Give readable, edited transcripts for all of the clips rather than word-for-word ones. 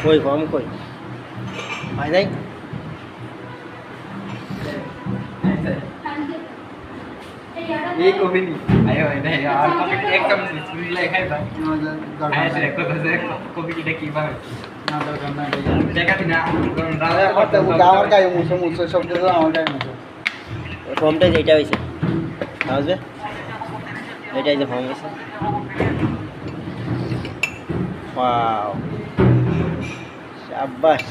কই কম কই ভাই নাই ये कॉफी नहीं आयो है नहीं यार कॉफी एक कम स्क्रीन लेके है भाई आया से कॉफी की की बात না দরকার নাই देखा थी ना আমার গাওয়ার গায়ে মুছে মুছে সব কিছু আমার গায়ে মুছে ফর্মটা যেটা হয়েছে বুঝবে এটাই যে ফর্ম হয়েছে ওয়াও শাবাশ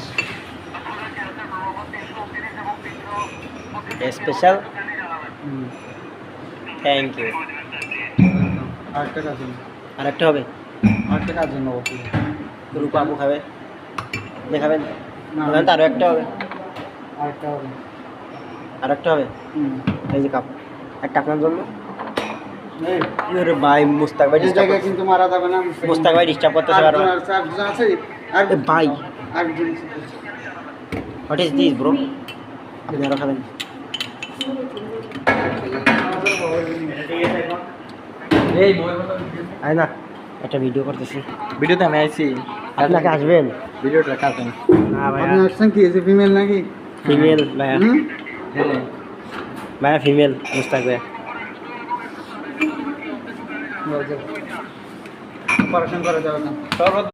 স্পেশাল থ্যাংক ইউ আরেকটা কাজ আরেকটা হবে আরেকটা কাজ নেবো রূপা আপু খাবে দেখাবেন না বলেন তো আরও একটা হবে আরেকটা হবে আরেকটা হবে এই যে কাপ একটা আপনার জন্য এই আরে ভাই মুস্তাক ভাই এই ডিস্টার্ব জায়গায় কিন্তু মারা যাবে না মুস্তাক ভাই ডিস্টার্ব করতেছে বারবার আরেকজন আছে আর এ ভাই আরেকজন হোয়াট ইজ দিস ব্রো আপনি আরও খাবেন এই মোবাইল আয় না একটা ভিডিও করতেছি ভিডিওতে আমি আইছি আপনাকে আসবেন ভিডিওটা কাটেন না আপনি ভাইয়া আসছেন কি এসে ফিমেল নাকি ফিমেল ভাইয়া হ্যাঁ ভাইয়া ফিমেল মুস্তাক ভাইয়া অপারেশন করা যাবে না